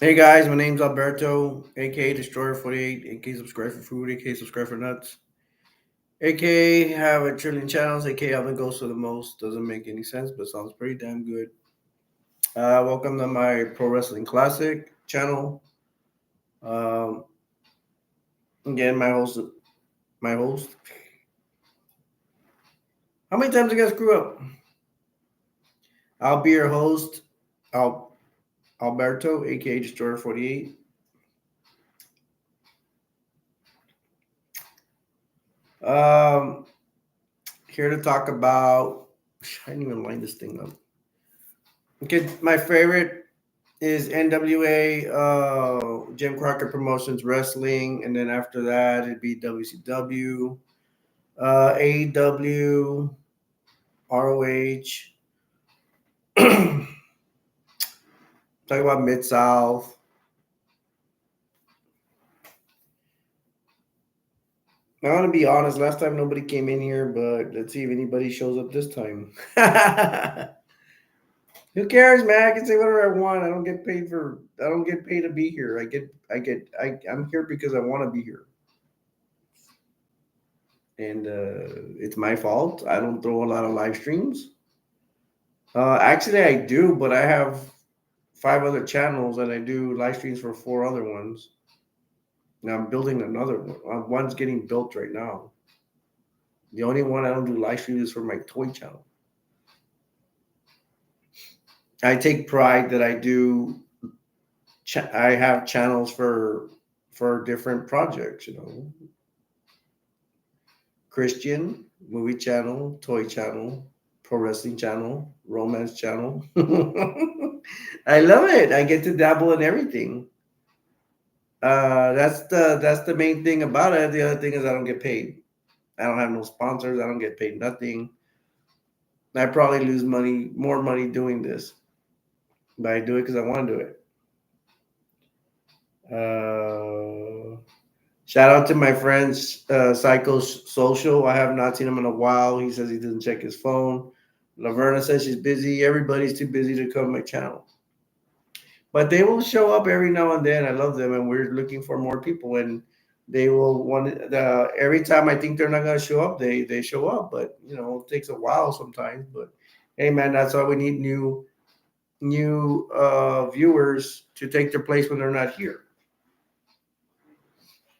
Hey guys, my name's Alberto, aka Destroyer48, aka Subscribe for Food, aka Subscribe for Nuts, aka have a trillion channels, aka Alvin Goes to the Most. Doesn't make any sense, but sounds pretty damn good. Welcome to my Pro Wrestling Classic channel. Um, again, my host. How many times I gotta screw up? I'll be your host, Alberto, aka Destroyer48. Um, Here to talk about. I didn't even line this thing up. Okay, my favorite is NWA, Jim Crockett Promotions Wrestling, and then after that it'd be WCW, AEW, ROH. Talk about Mid South. I want to be honest. Last time nobody came in here, but let's see if anybody shows up this time. Who cares, man? I can say whatever I want. I don't get paid for. I don't get paid to be here. I'm here because I want to be here, and it's my fault. I don't throw a lot of live streams. Actually, I do, but I have five other channels, and I do live streams for four other ones. Now I'm building another one. One's getting built right now. The only one I don't do live streams is for my toy channel. I take pride that I do. I have channels for different projects. Christian movie channel, toy channel, pro wrestling channel, romance channel. I love it. I get to dabble in everything. That's the main thing about it. The other thing is I don't get paid. I don't have no sponsors. I don't get paid nothing. I probably lose more money doing this, but I do it because I want to do it. Shout out to my friends, Psycho Social. I have not seen him in a while. He says he doesn't check his phone. Laverna says she's busy. Everybody's too busy to come to my channel. But they will show up every now and then. I love them, and we're looking for more people. And they will want every time I think they're not gonna show up, they show up. But it takes a while sometimes. But hey, man, that's why we need new viewers to take their place when they're not here.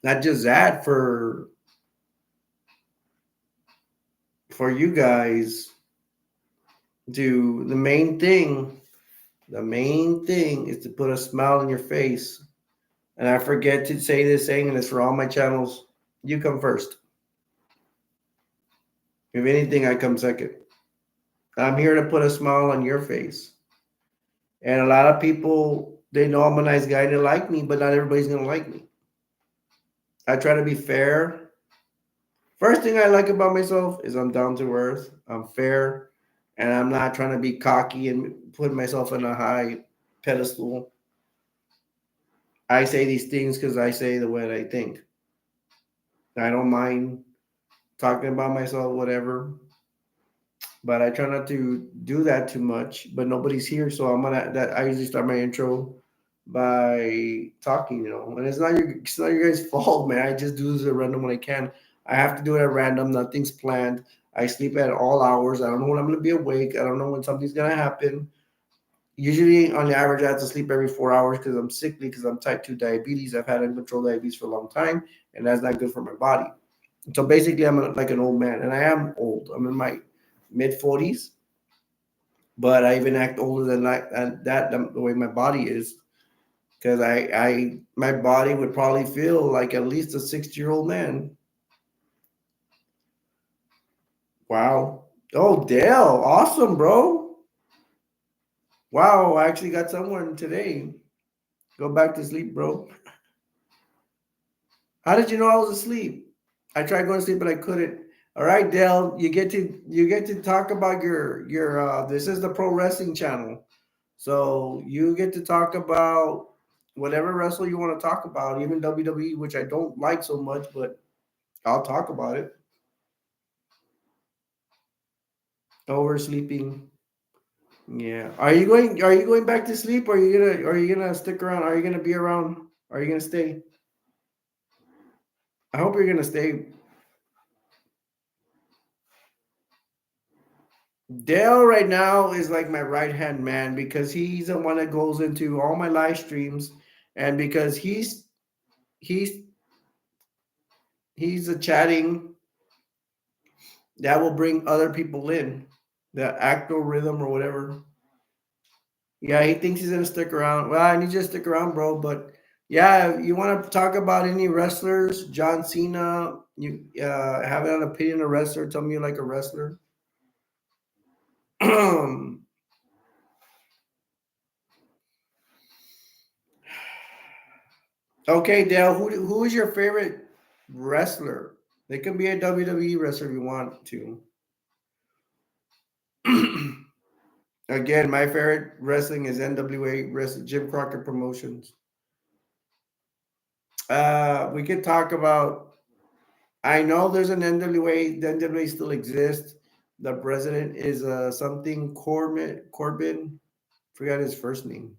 Not just that for you guys to the main thing is to put a smile on your face. And I forget to say this saying, and it's for all my channels. You come first. If anything, I come second. I'm here to put a smile on your face. And a lot of people, they know I'm a nice guy, they like me, but not everybody's gonna like me. I try to be fair. First thing I like about myself is I'm down to earth, I'm fair, and I'm not trying to be cocky and put myself in a high pedestal. I say these things because I say the way I think. I don't mind talking about myself, whatever, but I try not to do that too much. But nobody's here, so I usually start my intro by talking, and it's not your guys' fault, man. I just do this at random when I can. I have to do it at random. Nothing's planned. I sleep at all hours. I don't know when I'm gonna be awake. I don't know when something's gonna happen. Usually, on the average, I have to sleep every 4 hours because I'm sickly because I'm type 2 diabetes. I've had uncontrolled diabetes for a long time, and that's not good for my body. So basically, like an old man, and I am old. I'm in my mid 40s, but I even act older than that the way my body is because my body would probably feel like at least a 60-year-old man. Wow. Oh, Dale, awesome, bro. Wow, I actually got someone today. Go back to sleep, bro. How did you know I was asleep? I tried going to sleep, but I couldn't. All right, Dale, you get to talk about your this is the pro wrestling channel. So you get to talk about whatever wrestler you want to talk about, even WWE, which I don't like so much, but I'll talk about it. Oversleeping. Yeah. Are you going back to sleep or are you gonna stick around? Are you gonna be around? Are you gonna stay? I hope you're gonna stay. Dale right now is like my right hand man because he's the one that goes into all my live streams, and because he's he's a chatting that will bring other people in, the actor rhythm or whatever. Yeah, he thinks he's gonna stick around. Well, I need you to stick around, bro. But yeah, you want to talk about any wrestlers? John Cena. You have an opinion of a wrestler? Tell me you like a wrestler. Okay, Dale. Who is your favorite wrestler? They can be a WWE wrestler if you want to. Again, my favorite wrestling is NWA wrestling, Jim Crockett Promotions. We could talk about. I know there's an NWA. The NWA still exists. The president is something Corbin. Forgot his first name.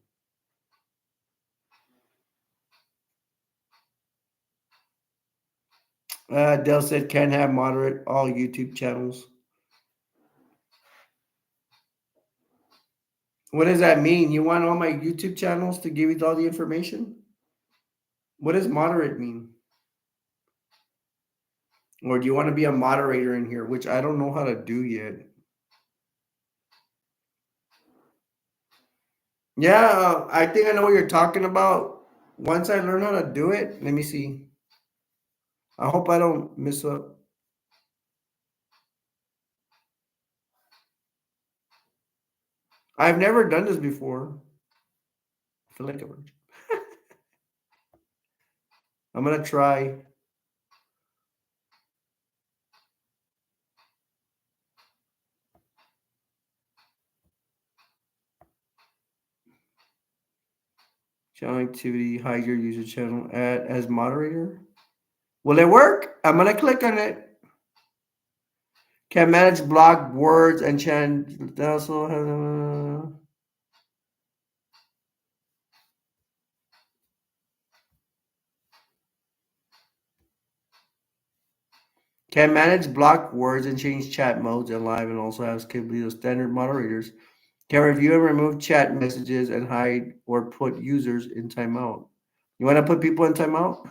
Dell said can have moderate all YouTube channels. What does that mean? You want all my YouTube channels to give you all the information? What does moderate mean? Or do you want to be a moderator in here, which I don't know how to do yet? Yeah, I think I know what you're talking about. Once I learn how to do it, let me see. I hope I don't miss up. I've never done this before. I feel like a virgin. I'm gonna try. Channel activity, hide your user channel at as moderator. Will it work? I'm gonna click on it. Can manage block words and channel. Also can manage block words and change chat modes and live, and also has capability of standard moderators. Can review and remove chat messages and hide or put users in timeout. You want to put people in timeout?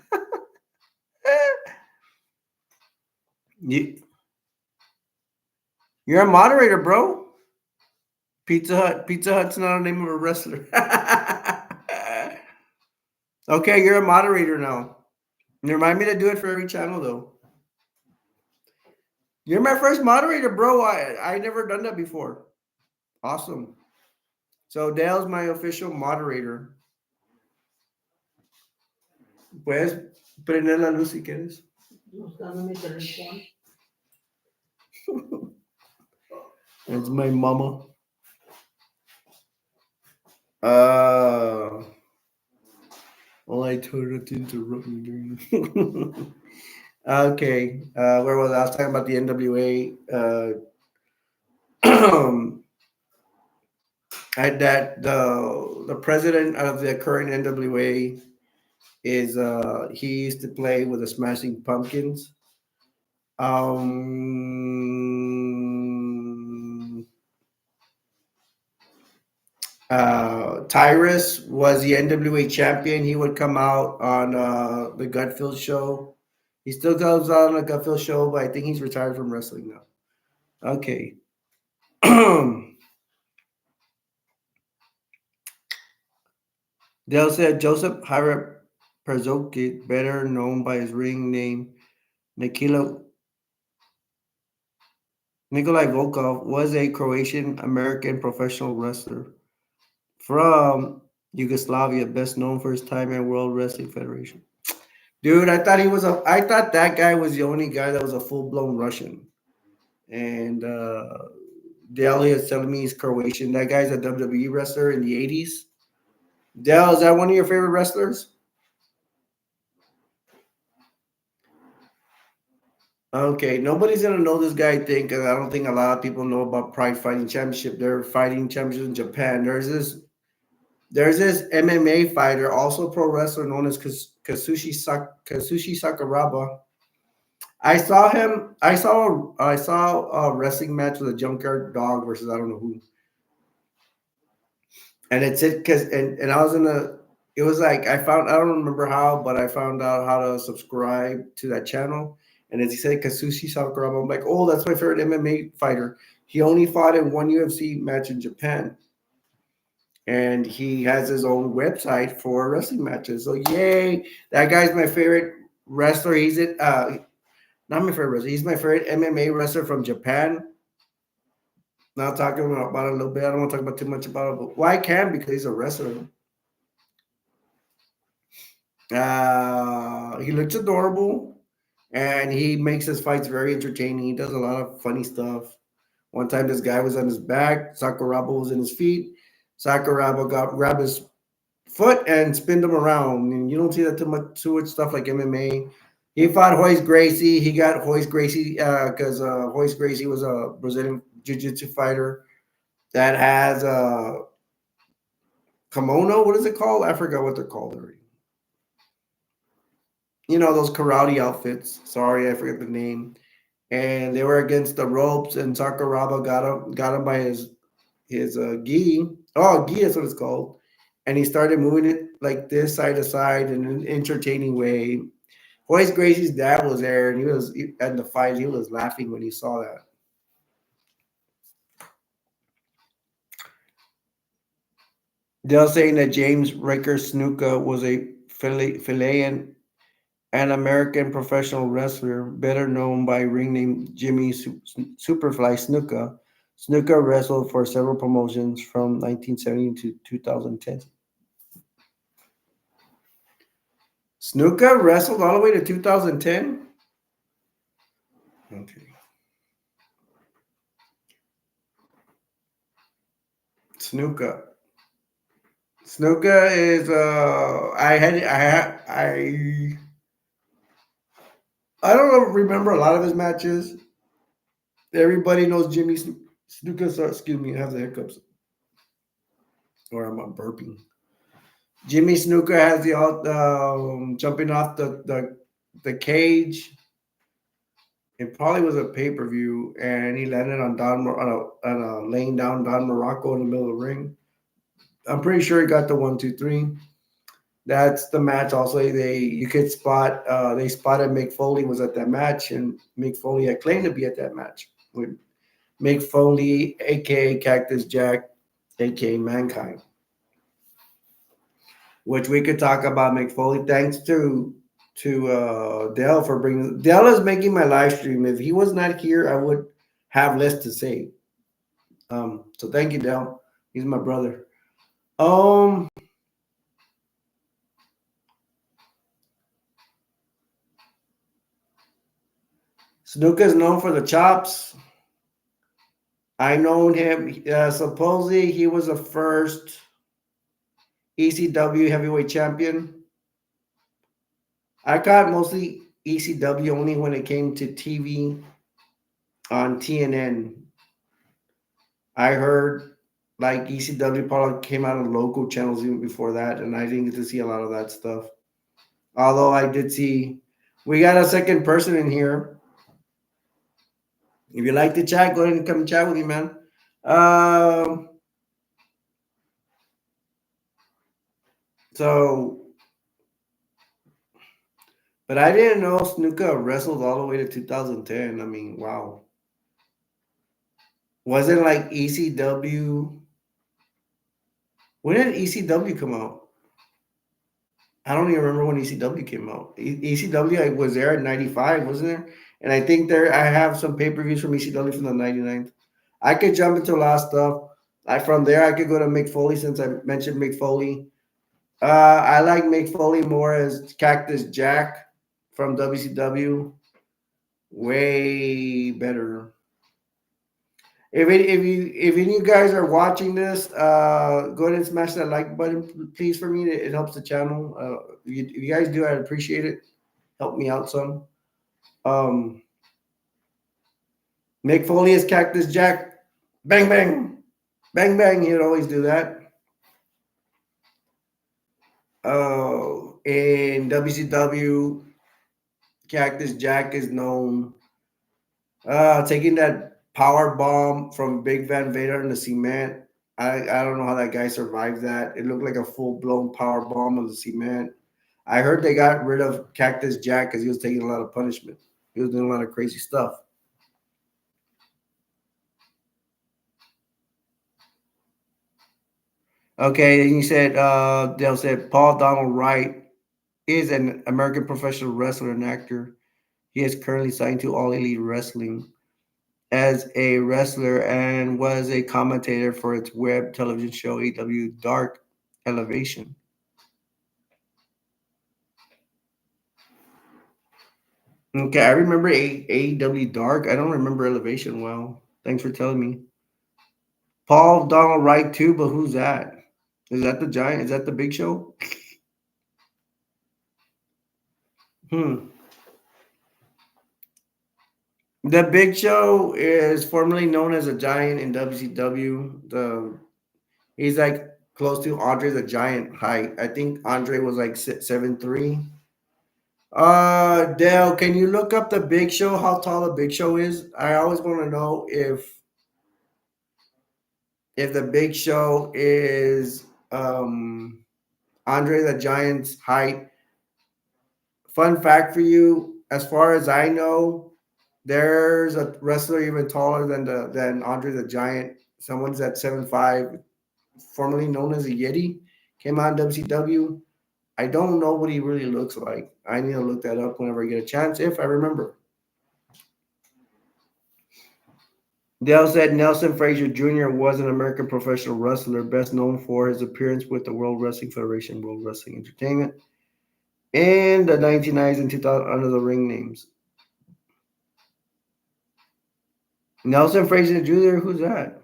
you, you're a moderator, bro. Pizza Hut. Pizza Hut's not the name of a wrestler. Okay, you're a moderator now. You remind me to do it for every channel, though. You're my first moderator, bro. I never done that before. Awesome. So Dale's my official moderator. Puedes prender la luz si quieres. That's my mama. Well, I told her to interrupt me during. Okay, where was I? I was talking about the NWA. That the president of the current NWA is he used to play with the Smashing Pumpkins. Tyrus was the NWA champion. He would come out on the Gutfield show. He still comes out on the Gutfield show, but I think he's retired from wrestling now. Okay. Dale said Joseph Hyra Perzokit, better known by his ring name Nikolai Volkov, was a Croatian American professional wrestler from Yugoslavia, best known for his time at World Wrestling Federation. Dude, I thought that guy was the only guy that was a full blown Russian. And Dale is telling me he's Croatian. That guy's a WWE wrestler in the 80s. Dale, is that one of your favorite wrestlers? Okay, nobody's gonna know this guy thing because I don't think a lot of people know about Pride Fighting Championship. They're fighting championships in Japan. There's this MMA fighter, also pro wrestler known as Kazushi Sakuraba. I saw him. I saw a wrestling match with a junkyard dog versus I don't know who, and it's it because and I was in a. It was like I don't remember how, but I found out how to subscribe to that channel, and as he said Kazushi Sakuraba, I'm like, oh, that's my favorite MMA fighter. He only fought in one UFC match in Japan, and he has his own website for wrestling matches. So yay, that guy's my favorite wrestler. Not my favorite wrestler. He's my favorite MMA wrestler from Japan. Now talking about it a little bit. I don't want to talk about too much about it, but why can because he's a wrestler. He looks adorable, and he makes his fights very entertaining. He does a lot of funny stuff. One time, this guy was on his back. Sakuraba was in his feet. Sakuraba grabbed his foot and spinned him around. And you don't see that too much stuff like MMA. He fought Royce Gracie. He got Royce Gracie because Royce Gracie was a Brazilian jiu-jitsu fighter that has a kimono. What is it called? I forgot what they're called already. You know those karate outfits. Sorry, I forget the name. And they were against the ropes, and Sakuraba got him by his gi. Oh, gi is what it's called. And he started moving it like this, side to side, in an entertaining way. Royce Gracie's dad was there, and at the fight. He was laughing when he saw that. They're saying that James Ricker Snuka was a Chilean an American professional wrestler, better known by ring name Jimmy Superfly Snuka. Snuka wrestled for several promotions from 1970 to 2010. Snuka wrestled all the way to 2010? Okay. Snuka. Snuka is I don't remember a lot of his matches. Everybody knows Jimmy Snuka. So, excuse me, I have the hiccups, or I'm burping. Jimmy Snuka has the jumping off the cage. It probably was a pay per view, and he landed on a laying down Don Morocco in the middle of the ring. I'm pretty sure he got the 1, 2, 3. That's the match. Also, you could spot. They spotted Mick Foley was at that match, and Mick Foley had claimed to be at that match with Mick Foley, aka Cactus Jack, aka Mankind. Which we could talk about Mick Foley. Thanks to Dell for bringing. Dell is making my live stream. If he was not here, I would have less to say. So thank you, Dell. He's my brother. Um, Snuka is known for the chops. I known him. Supposedly, he was the first ECW heavyweight champion. I got mostly ECW only when it came to TV on TNN. I heard like ECW probably came out on local channels even before that, and I didn't get to see a lot of that stuff. Although I did see, we got a second person in here. If you like to chat, go ahead and come chat with me, man. Um, so, but I didn't know Snuka wrestled all the way to 2010. I mean, wow. Wasn't like ECW. When did ECW come out? I don't even remember when ECW came out. ECW I was there at 95, wasn't there? And I think I have some pay-per-views from ECW from the 99th. I could jump into a lot of stuff. From there I could go to Mick Foley since I mentioned Mick Foley. I like Mick Foley more as Cactus Jack from WCW. Way better. If any of you guys are watching this, go ahead and smash that like button, please, for me. It helps the channel. If you guys do, I'd appreciate it. Help me out some. Um, Mick Foley is Cactus Jack. Bang, bang. Bang, bang. He'd always do that. Oh, in WCW, Cactus Jack is known taking that power bomb from Big Van Vader in the cement. I don't know how that guy survived that. It looked like a full blown power bomb on the cement. I heard they got rid of Cactus Jack because he was taking a lot of punishment. He was doing a lot of crazy stuff. Okay, and you said Dale said Paul Donald Wright is an American professional wrestler and actor. He is currently signed to All Elite Wrestling as a wrestler and was a commentator for its web television show AW Dark Elevation. Okay, I remember AEW Dark. I don't remember Elevation well. Thanks for telling me. Paul Donald Wright too, but who's that? Is that the Giant? Is that the Big Show? Hmm. The Big Show is formerly known as a Giant in WCW. He's like close to Andre the Giant height. I think Andre was like 7'3". Dale, can you look up the Big Show? How tall the Big Show is? I always want to know if the Big Show is Andre the Giant's height. Fun fact for you: as far as I know, there's a wrestler even taller than Andre the Giant. Someone's at 7'5", formerly known as a Yeti, came out in WCW. I don't know what he really looks like. I need to look that up whenever I get a chance, if I remember. Dale said Nelson Frazier Jr. was an American professional wrestler, best known for his appearance with the World Wrestling Federation, World Wrestling Entertainment, in the 1990s and 2000 under the ring names. Nelson Frazier Jr., who's that?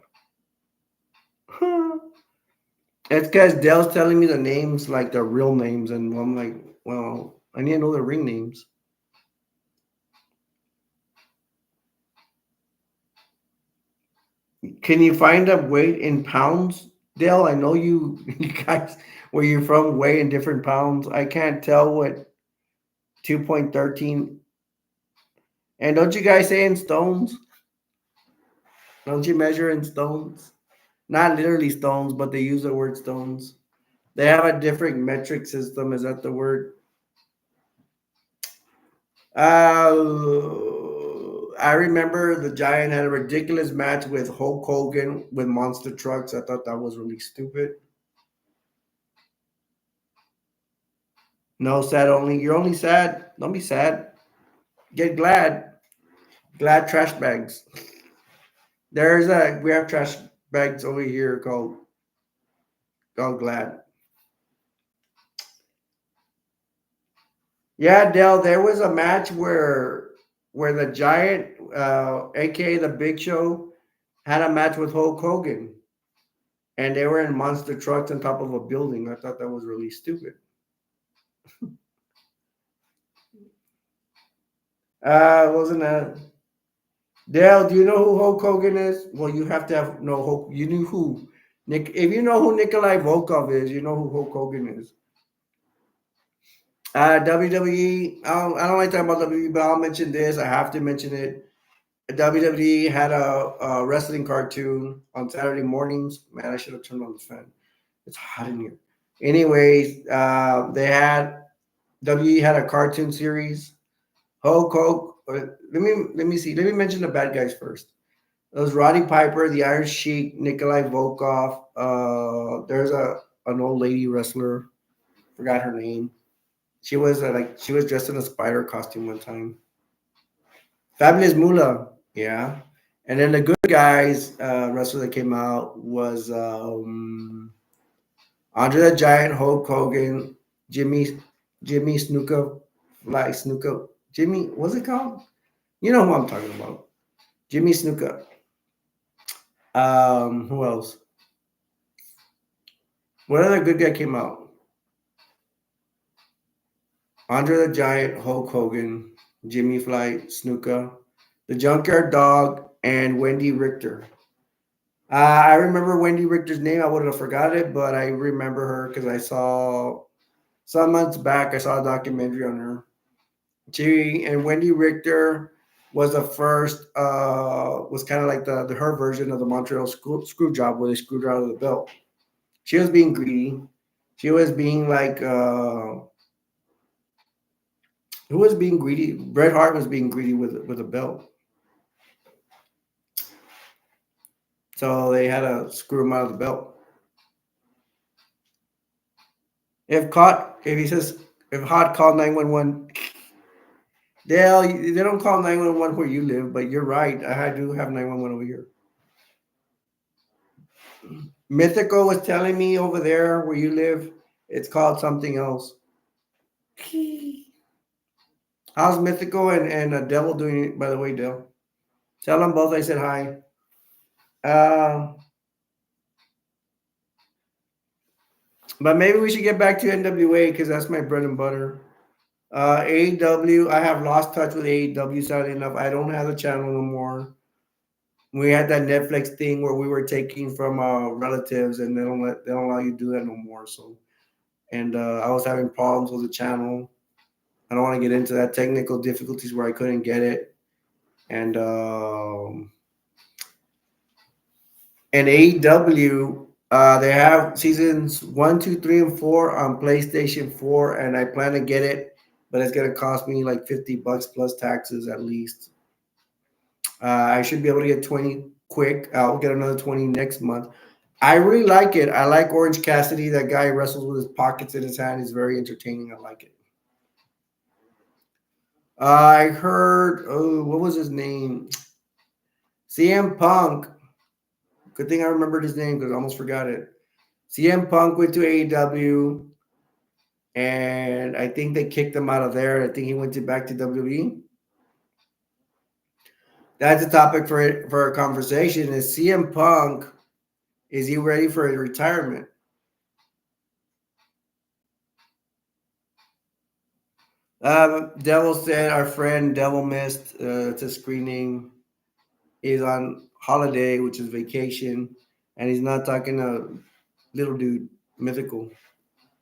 It's because Dale's telling me the names like their real names, and I'm like, well, I need to know their ring names. Can you find a weight in pounds, Dale? I know you, you guys, where you're from, weigh in different pounds. I can't tell what 2.13. And don't you guys say in stones? Don't you measure in stones? Not literally stones, but they use the word stones. They have a different metric system. Is that the word? I remember the Giant had a ridiculous match with Hulk Hogan with monster trucks. I thought that was really stupid. No, sad only. You're only sad. Don't be sad. Get glad. Glad trash bags. We have trash bags over here called glad. Yeah, Dell, there was a match where the Giant, aka the Big Show, had a match with Hulk Hogan, and they were in monster trucks on top of a building. I thought that was really stupid. Wasn't that Dale? Do you know who Hulk Hogan is? Well, you have to have no Hulk. You knew who Nick. If you know who Nikolai Volkov is, you know who Hulk Hogan is. WWE. I don't like talking about WWE, but I'll mention this. I have to mention it. WWE had a wrestling cartoon on Saturday mornings. Man, I should have turned on the fan. It's hot in here. Anyways, they had WWE had a cartoon series. Hulk Hogan. Let me see. Let me mention the bad guys first. It was Roddy Piper, the Iron Sheik, Nikolai Volkov. There's an old lady wrestler. Forgot her name. She was dressed in a spider costume one time. Fabulous Moolah, yeah. And then the good guys wrestler that came out was Andre the Giant, Hulk Hogan, Jimmy Snuka, like Snuka, Jimmy. What's it called? You know who I'm talking about? Jimmy Snuka. Who else? What other good guy came out? Andre the Giant, Hulk Hogan, Jimmy Fly, Snuka, the Junkyard Dog, and Wendy Richter. I remember Wendy Richter's name. I would have forgot it, but I remember her because I saw some months back. I saw a documentary on her. She and Wendy Richter was the first. Was kind of like the her version of the Montreal screw job, where they screwed her out of the belt. She was being greedy. She was being like who was being greedy? Bret Hart was being greedy with a belt, so they had to screw him out of the belt. If he says if Hot called 911, they don't call 911 where you live, but you're right. I do have 911 over here. Mythical was telling me over there where you live, it's called something else. How's Mythical and Devil doing it, by the way, Dell? Tell them both I said hi. Uh, but maybe we should get back to NWA because that's my bread and butter. AEW, I have lost touch with AEW, sadly enough. I don't have the channel no more. We had that Netflix thing where we were taking from relatives, and they don't allow you to do that no more. So, and I was having problems with the channel. I don't want to get into that technical difficulties where I couldn't get it, and AEW. They have seasons 1, 2, 3, and 4 on PlayStation 4, and I plan to get it, but it's gonna cost me like $50 plus taxes at least. I should be able to get 20 quick. I'll get another 20 next month. I really like it. I like Orange Cassidy. That guy wrestles with his pockets in his hand. He's very entertaining. I like it. I heard, oh, what was his name? CM Punk. Good thing I remembered his name because I almost forgot it. CM Punk went to AEW, and I think they kicked him out of there. I think he went back to WWE. That's a topic for a conversation. Is CM Punk, is he ready for his retirement? Devil said our friend Devil missed. It's a screening. He's on holiday, which is vacation, and he's not talking to little dude, mythical.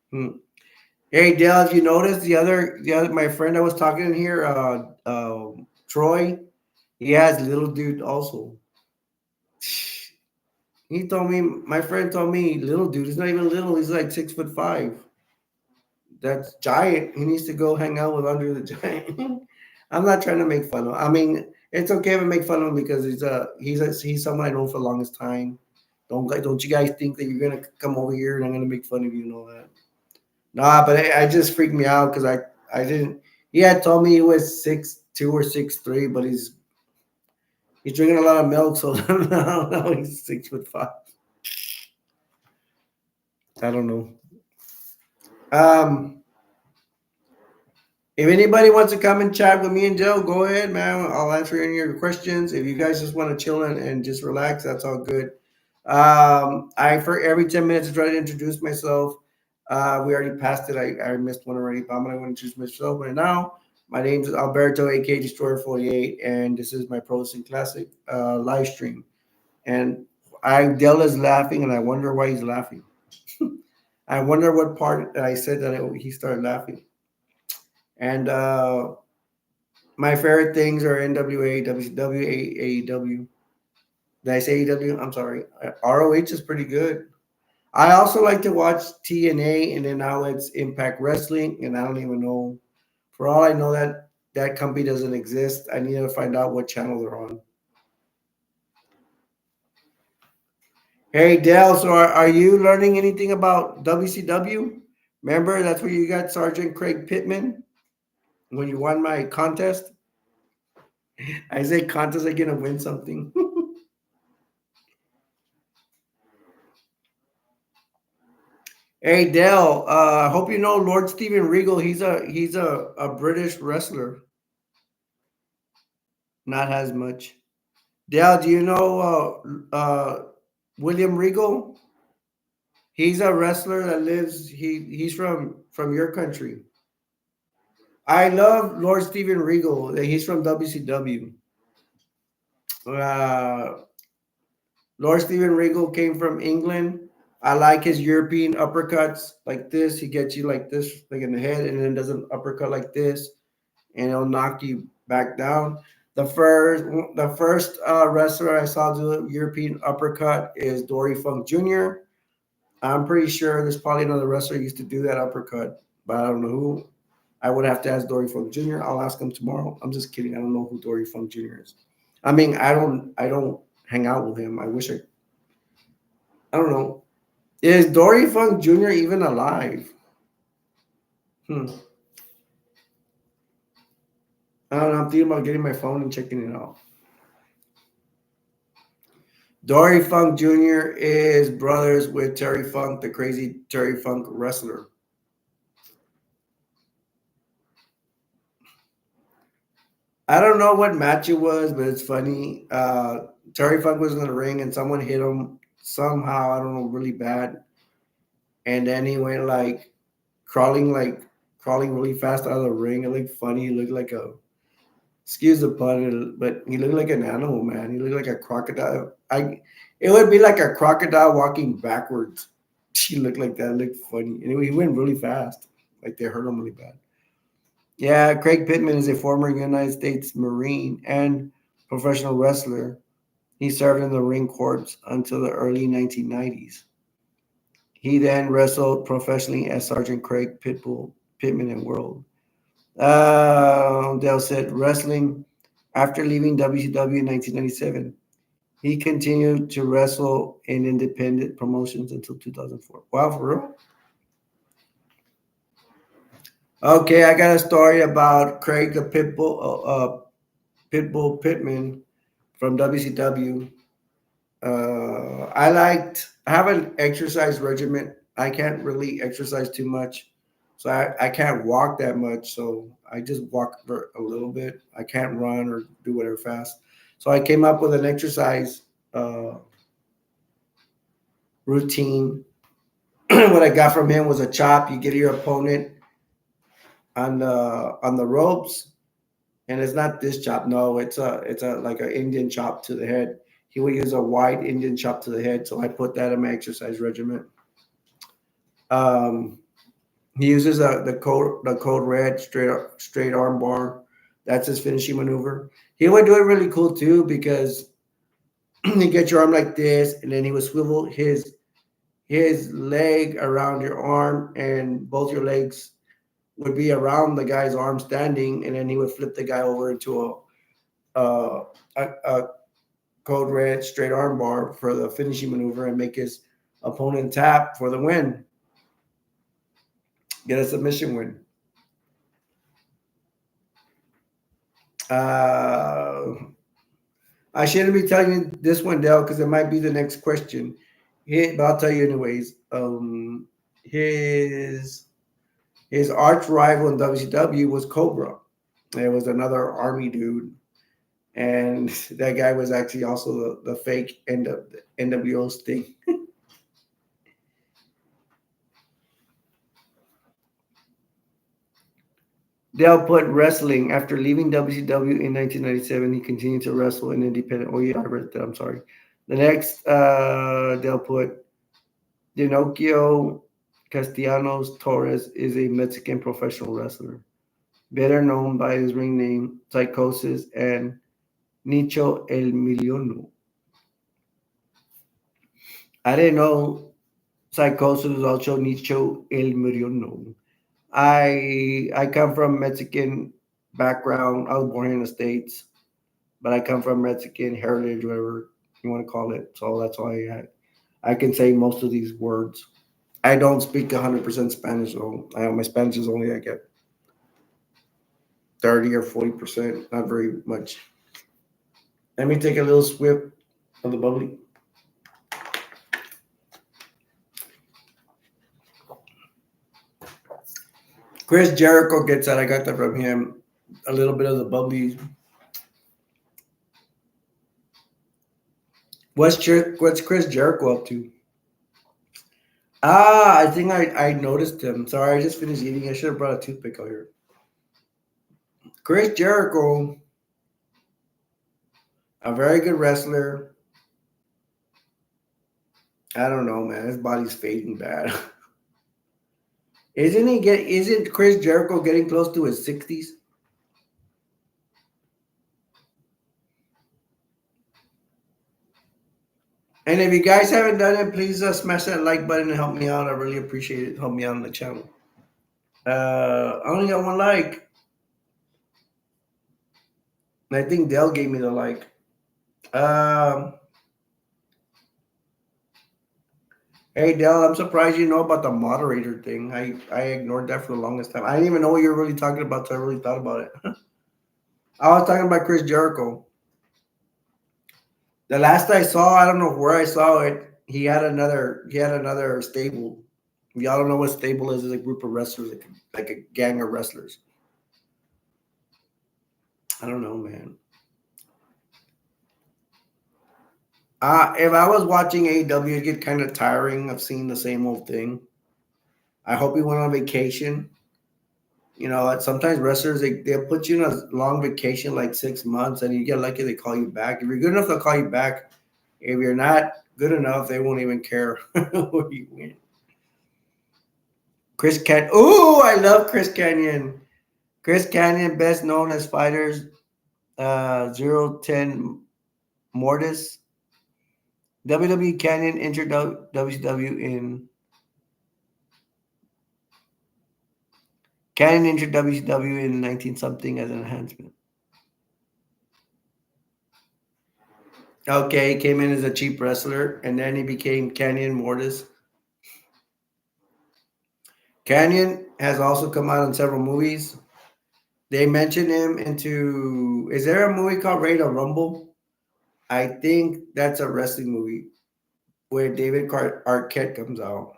Hmm. Hey Dale, if you notice the other my friend I was talking here, Troy, he has little dude also. He told me, my friend told me, little dude, he's not even little, he's like 6'5". That's giant. He needs to go hang out with Andre the Giant. I'm not trying to make fun of him. I mean, it's okay to make fun of him because he's someone I know for the longest time. Don't you guys think that you're gonna come over here and I'm gonna make fun of you and all that? Nah, but I just freaked me out because I didn't. He had told me he was 6'2" or 6'3", but he's drinking a lot of milk, so I don't know. He's 6'5". I don't know. Um, If anybody wants to come and chat with me and Joe, go ahead, man. I'll answer any of your questions. If you guys just want to chill and just relax, that's all good. I for every 10 minutes I try to introduce myself. We already passed it. I missed one already, but I'm gonna introduce myself right now. My name is Alberto, aka Destroyer 48, and this is my Pro Wrestling Classic live stream. And Dell is laughing, and I wonder why he's laughing. I wonder what part that I said that he started laughing. And my favorite things are NWA, WCW, AEW. Did I say AEW? I'm sorry. ROH is pretty good. I also like to watch TNA, and then now it's Impact Wrestling, and I don't even know. For all I know, that company doesn't exist. I need to find out what channel they're on. Hey, Dale, so are you learning anything about WCW? Remember, that's where you got Sergeant Craig Pittman when you won my contest? I say contest, I'm going to win something. Hey Dale, I hope you know Lord Steven Regal. He's a British wrestler. Not as much. Dale, do you know William Regal? He's a wrestler that lives. He's from your country. I love Lord Steven Regal. He's from WCW. Uh, Lord Steven Regal came from England. I like his European uppercuts like this. He gets you like this, like in the head, and then does an uppercut like this, and it'll knock you back down. The first wrestler I saw do a European uppercut is Dory Funk Jr. I'm pretty sure there's probably another wrestler who used to do that uppercut, but I don't know who. I would have to ask Dory Funk Jr. I'll ask him tomorrow. I'm just kidding. I don't know who Dory Funk Jr. is. I mean, I don't hang out with him. I don't know. Is Dory Funk Jr. even alive? Hmm. I don't know. I'm thinking about getting my phone and checking it out. Dory Funk Jr. is brothers with Terry Funk, the crazy Terry Funk wrestler. I don't know what match it was, but it's funny. Terry Funk was in the ring and someone hit him somehow, I don't know, really bad. And then he went like crawling really fast out of the ring. It looked funny. He looked like a excuse the pun, but he looked like an animal, man. He looked like a crocodile. It would be like a crocodile walking backwards. He looked like that. It looked funny. Anyway, he went really fast. Like they hurt him really bad. Yeah, Craig Pittman is a former United States Marine and professional wrestler. He served in the ring corps until the early 1990s. He then wrestled professionally as Sergeant Craig Pitbull Pittman in World. Dale said wrestling after leaving WCW in 1997. He continued to wrestle in independent promotions until 2004. Wow, for real? Okay, I got a story about Craig the Pitbull Pittman from WCW. I have an exercise regimen. I can't really exercise too much. So I can't walk that much. So I just walk for a little bit. I can't run or do whatever fast. So I came up with an exercise uh, routine. What I got from him was a chop. You get your opponent on the ropes, and it's not this chop. No, it's a like an Indian chop to the head. He would use a wide Indian chop to the head. So I put that in my exercise regimen. Um, he uses the code red straight arm bar. That's his finishing maneuver. He would do it really cool too because you get your arm like this, and then he would swivel his leg around your arm, and both your legs would be around the guy's arm standing, and then he would flip the guy over into a code red straight arm bar for the finishing maneuver and make his opponent tap for the win, get a submission win. Uh, I shouldn't be telling you this one, Dell, because it might be the next question. But I'll tell you anyways. His arch rival in WCW was Cobra. There was another army dude, and that guy was actually also the fake NWO Sting. Dale put wrestling after leaving WCW in 1997. He continued to wrestle in independent. Oh yeah, I read that. I'm sorry. The next, Dale put Dinocchio Castellanos Torres is a Mexican professional wrestler, better known by his ring name Psychosis and Nicho El Miliono. I didn't know Psychosis was also Nicho El Miliono. I come from Mexican background. I was born in the States, but I come from Mexican heritage, whatever you want to call it. So that's why I can say most of these words. I don't speak 100% Spanish, so my Spanish is only like at 30 or 40%, not very much. Let me take a little swip of the bubbly. Chris Jericho gets that. I got that from him. A little bit of the bubbly. What's Chris Jericho up to? I think I noticed him. Sorry, I just finished eating. I should have brought a toothpick out here. Chris Jericho A very good wrestler. I don't know, man. His body's fading bad. Isn't Chris Jericho getting close to his 60s? And if you guys haven't done it, please smash that like button and help me out. I really appreciate it. Help me out on the channel. I only got one like. And I think Dell gave me the like. Um, hey Dell, I'm surprised you know about the moderator thing. I ignored that for the longest time. I didn't even know what you were really talking about, so I really thought about it. I was talking about Chris Jericho. The last I saw, I don't know where I saw it. He had another stable. Y'all don't know what stable is? It's a group of wrestlers, like a gang of wrestlers. I don't know, man. If I was watching AEW, it'd get kind of tiring of seeing the same old thing. I hope he went on vacation. You know, sometimes wrestlers they'll put you in a long vacation like 6 months, and you get lucky they call you back. If you're good enough, they'll call you back. If you're not good enough, they won't even care where you win. Chris Can. Oh, I love Chris Canyon. Chris Canyon, best known as fighters 010 Mortis. WWE Canyon entered WCW in Canyon entered WCW in 19 something as an enhancement. Okay, he came in as a cheap wrestler, and then he became Canyon Mortis. Canyon has also come out in several movies. They mentioned him into. Is there a movie called Ready to Rumble? I think that's a wrestling movie where David Arquette comes out.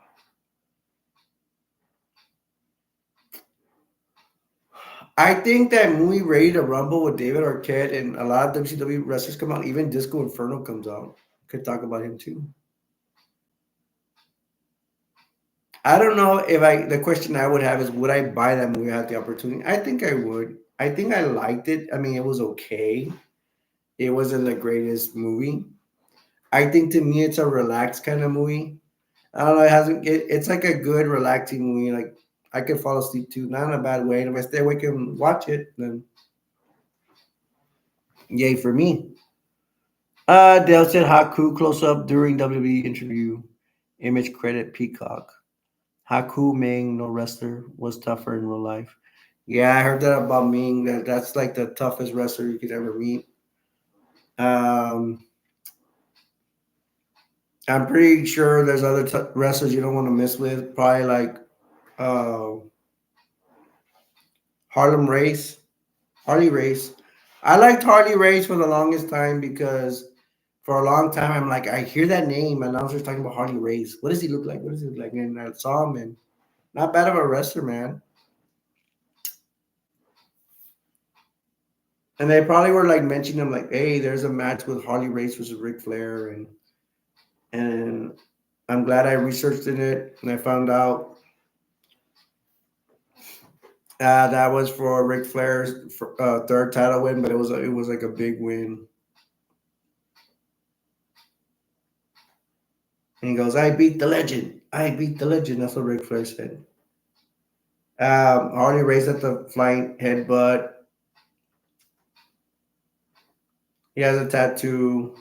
I think that movie Ready to Rumble with David Arquette and a lot of WCW wrestlers come out. Even Disco Inferno comes out. Could talk about him too. I don't know if I. The question I would have is, would I buy that movie if I had the opportunity? I think I would. I think I liked it. I mean, it was okay. It wasn't the greatest movie. I think to me, it's a relaxed kind of movie. I don't know. It hasn't. It's like a good relaxing movie. Like I could fall asleep too, not in a bad way. And if I stay awake and watch it, then yay for me. Dale said Haku close up during WWE interview. Image credit Peacock. Haku Ming, no wrestler, was tougher in real life. Yeah, I heard that about Ming. That's like the toughest wrestler you could ever meet. Um, I'm pretty sure there's other wrestlers you don't want to mess with. Probably like uh, Harlem Race, Harley Race. I liked Harley Race for the longest time because for a long time I'm like I hear that name and I was just talking about Harley Race. What does he look like? What does he look like? And I saw him and not bad of a wrestler, man. And they probably were like mentioning him like, hey, there's a match with Harley Race versus Ric Flair, and I'm glad I researched in it and I found out that was for Ric Flair's third title win, but it was like a big win. And he goes, "I beat the legend. I beat the legend." That's what Ric Flair said. Harley Race at the flying headbutt. He has a tattoo.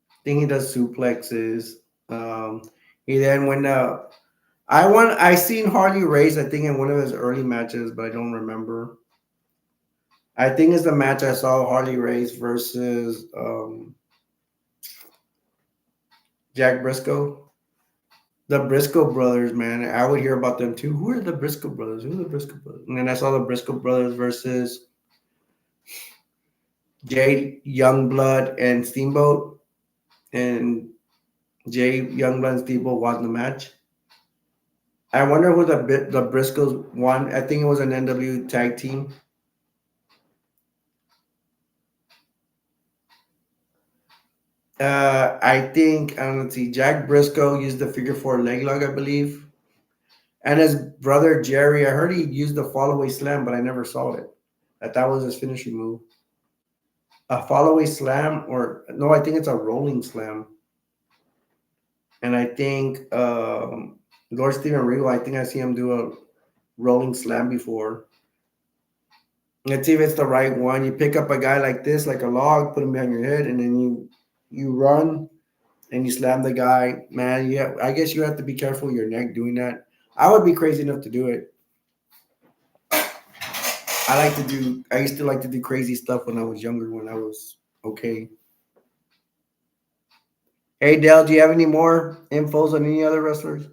I think he does suplexes. Um, he then went up. I seen Harley Race, I think, in one of his early matches, but I don't remember. I think it's the match I saw Harley Race versus Jack Briscoe. The Briscoe brothers, man. I would hear about them too. Who are the Briscoe brothers? Who are the Briscoe brothers? And then I saw the Briscoe brothers versus Jay Youngblood and Steamboat. And Jay Youngblood and Steamboat won the match. I wonder who the Briscoes won. I think it was an NW tag team. I think, let's see, Jack Briscoe used the figure four leg lock, I believe. And his brother Jerry, I heard he used the fall away slam, but I never saw it. That was his finishing move. a fallaway slam, or no, I think it's a rolling slam. And I think Lord Steven Regal, I think I see him do a rolling slam before. Let's see if it's the right one. You pick up a guy like this, like a log, put him behind your head, and then you run and you slam the guy. Man, yeah, I guess you have to be careful with your neck doing that. I would be crazy enough to do it. I used to like to do crazy stuff when I was younger, when I was okay. Hey Dell, do you have any more infos on any other wrestlers?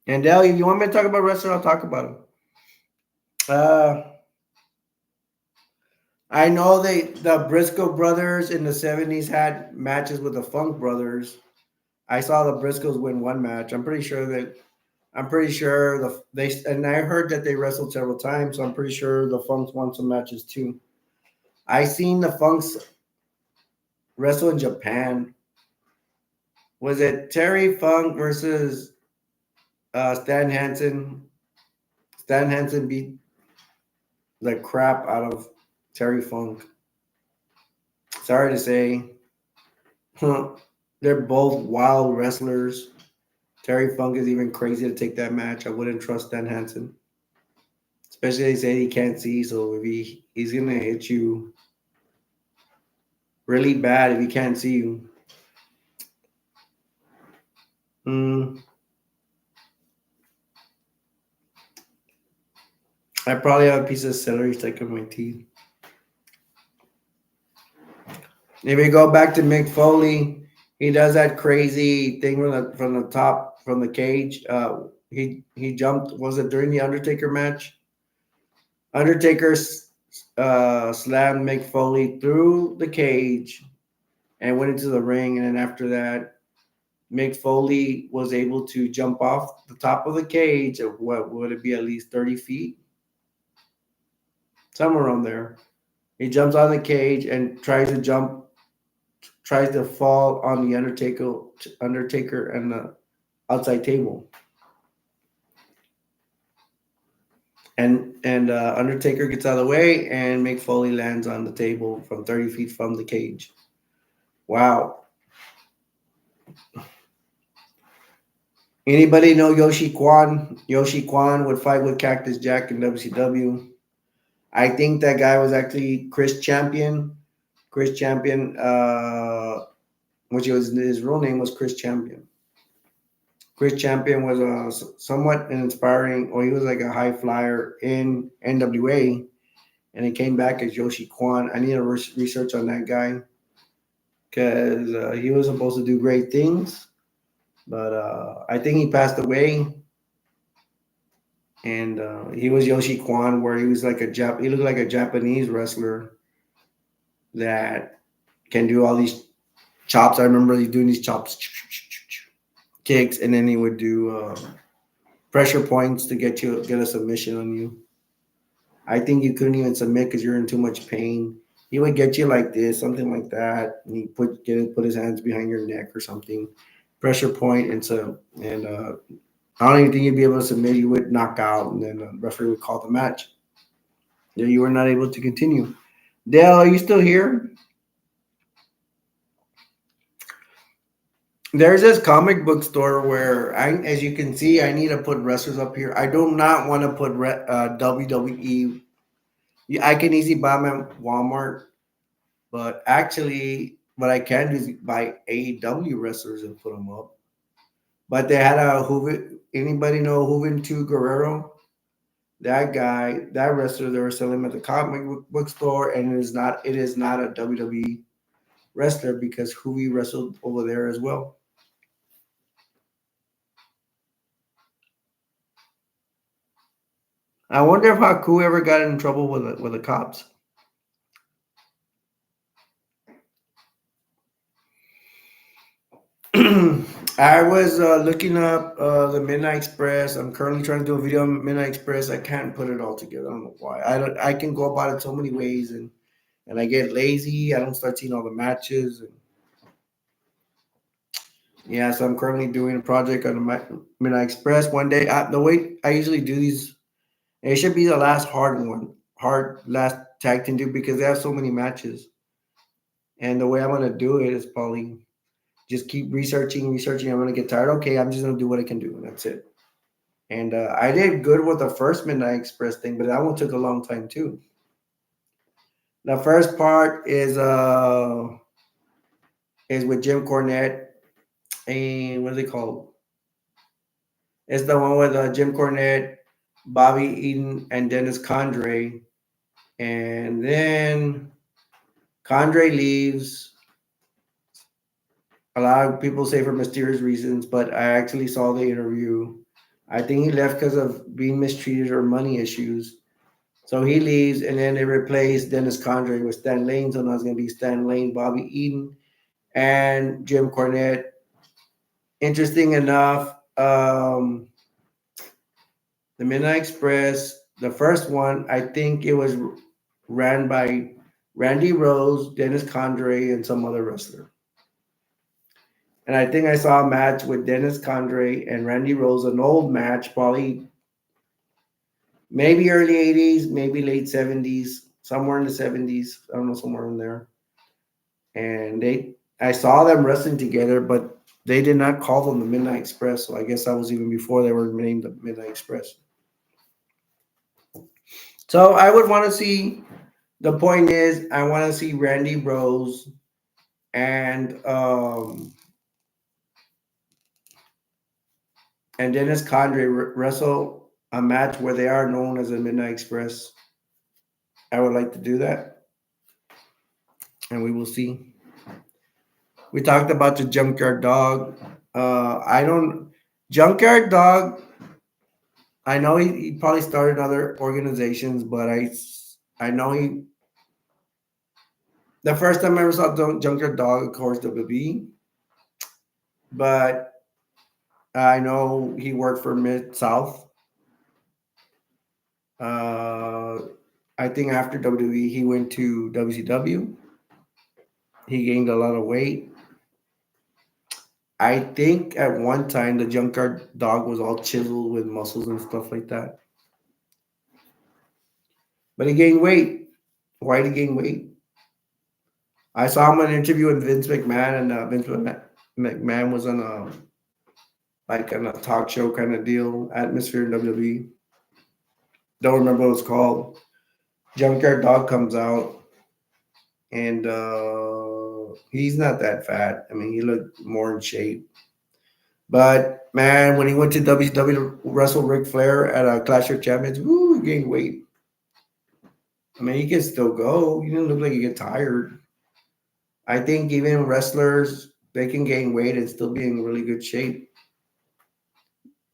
And Dell, if you want me to talk about wrestlers, I'll talk about them. Uh, I know the Briscoe brothers in the '70s had matches with the Funk brothers. I saw the Briscoes win one match. I'm pretty sure they and I heard that they wrestled several times, so I'm pretty sure the Funks won some matches too. I seen the Funks wrestle in Japan. Was it Terry Funk versus Stan Hansen? Stan Hansen beat the crap out of Terry Funk. Sorry to say, they're both wild wrestlers. Terry Funk is even crazy to take that match. I wouldn't trust Stan Hansen, especially they say he can't see. So if he's gonna hit you really bad if he can't see you. Mm, I probably have a piece of celery stuck in my teeth. If we go back to Mick Foley, he does that crazy thing from the top from the cage. He jumped. Was it during the Undertaker match? Undertaker slammed Mick Foley through the cage and went into the ring. And then after that, Mick Foley was able to jump off the top of the cage of what would it be, at least 30 feet, somewhere around there. He jumps on the cage and tries to fall on the Undertaker and the outside table. And Undertaker gets out of the way, and Mick Foley lands on the table from 30 feet from the cage. Wow. Anybody know Yoshi Kwan? Yoshi Kwan would fight with Cactus Jack in WCW. I think that guy was actually Chris Champion. Chris Champion, which was his real name was Chris Champion. Chris Champion was somewhat an inspiring, or he was like a high flyer in NWA, and he came back as Yoshi Kwan. I need to research on that guy because he was supposed to do great things, but I think he passed away. And he was Yoshi Kwan, where he was like he looked like a Japanese wrestler that can do all these chops. I remember he doing these chops, kicks, and then he would do pressure points to get a submission on you. I think you couldn't even submit because you're in too much pain. He would get you like this, something like that, and he put his hands behind your neck or something, pressure point, and I don't even think you'd be able to submit. You would knock out, and then the referee would call the match. Yeah, you were not able to continue. Dale, are you still here? There's this comic book store where as you can see, I need to put wrestlers up here. I do not want to put WWE. I can easily buy them at Walmart, but actually, what I can do is buy AEW wrestlers and put them up. But they had a Juven. Anybody know Juventud Guerrero? That guy, that wrestler, they were selling him at the comic book store, and it is not a WWE wrestler because Juvi wrestled over there as well. I wonder if Haku ever got in trouble with the cops. I was looking up the Midnight Express. I'm currently trying to do a video on Midnight Express. I can't put it all together. I don't know why. I can go about it so many ways, and I get lazy. I don't start seeing all the matches. And yeah, so I'm currently doing a project on the Midnight Express. One day, the way I usually do these, it should be the last hard one, hard last tag team do because they have so many matches. And the way I'm gonna do it is probably just keep researching. I'm gonna get tired. Okay, I'm just gonna do what I can do, and that's it. And I did good with the first Midnight Express thing, but that one took a long time too. The first part is with Jim Cornette and what are they called? It's the one with Jim Cornette, Bobby Eaton, and Dennis Condrey. And then Condrey leaves. A lot of people say for mysterious reasons, but I actually saw the interview. I think he left because of being mistreated or money issues. So he leaves, and then they replace Dennis Condrey with Stan Lane. So now it's going to be Stan Lane, Bobby Eaton, and Jim Cornette. Interesting enough, the Midnight Express, the first one, I think it was ran by Randy Rose, Dennis Condrey, and some other wrestler. And I think I saw a match with Dennis Condrey and Randy Rose, an old match, probably maybe early 80s, maybe late 70s, somewhere in the 70s. I don't know, somewhere in there. And I saw them wrestling together, but they did not call them the Midnight Express. So I guess that was even before they were named the Midnight Express. So I would want to see. The point is, I want to see Randy Rose and Dennis Condrey wrestle a match where they are known as the Midnight Express. I would like to do that, and we will see. We talked about the Junkyard Dog. I don't Junkyard Dog. I know he probably started other organizations, but I know he. The first time I ever saw Junkyard Dog, of course, WWE, but I know he worked for Mid South. I think after WWE, he went to WCW. He gained a lot of weight. I think at one time the Junkyard Dog was all chiseled with muscles and stuff like that. But he gained weight. Why did he gain weight? I saw him in an interview with Vince McMahon, and Vince McMahon was on a talk show kind of deal, atmosphere in WWE. Don't remember what it's called. Junkyard Dog comes out, and he's not that fat. I mean, he looked more in shape. But man, when he went to WCW to wrestle Ric Flair at a Clash of Champions, he gained weight. I mean, he can still go. He didn't look like he get tired. I think even wrestlers, they can gain weight and still be in really good shape.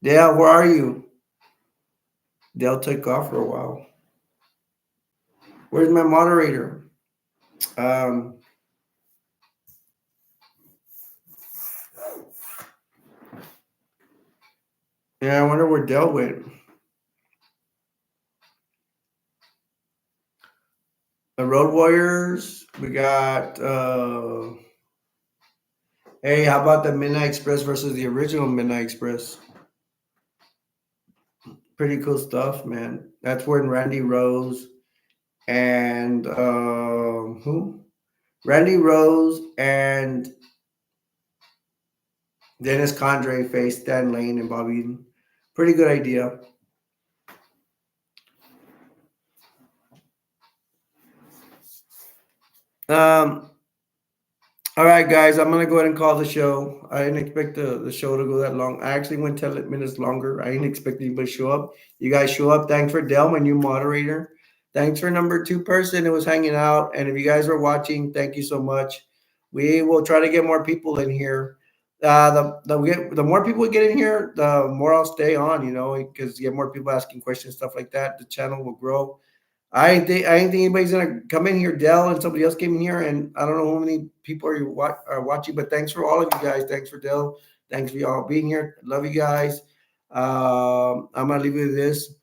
Dale, where are you? Dale took off for a while. Where's my moderator? Yeah, I wonder where Dale went. The Road Warriors. We got. Hey, how about the Midnight Express versus the original Midnight Express? Pretty cool stuff, man. That's when Randy Rose and who? Randy Rose and Dennis Condrey faced Stan Lane and Bobby Eaton. Pretty good idea. All right, guys, I'm gonna go ahead and call the show. I didn't expect the show to go that long. I actually went 10 minutes longer. I didn't expect anybody to show up. You guys show up. Thanks for Del, my new moderator. Thanks for number 2 person who was hanging out. And if you guys are watching, thank you so much. We will try to get more people in here. The more people we get in here, the more I'll stay on. Because you get more people asking questions, stuff like that. The channel will grow. I ain't think anybody's gonna come in here. Dell and somebody else came in here, and I don't know how many people are watching. But thanks for all of you guys. Thanks for Dell. Thanks for y'all being here. Love you guys. I'm gonna leave you with this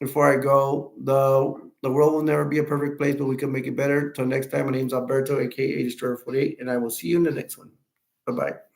before I go. The world will never be a perfect place, but we can make it better. Till next time, my name's Alberto, aka Destroyer 48, and I will see you in the next one. Bye bye.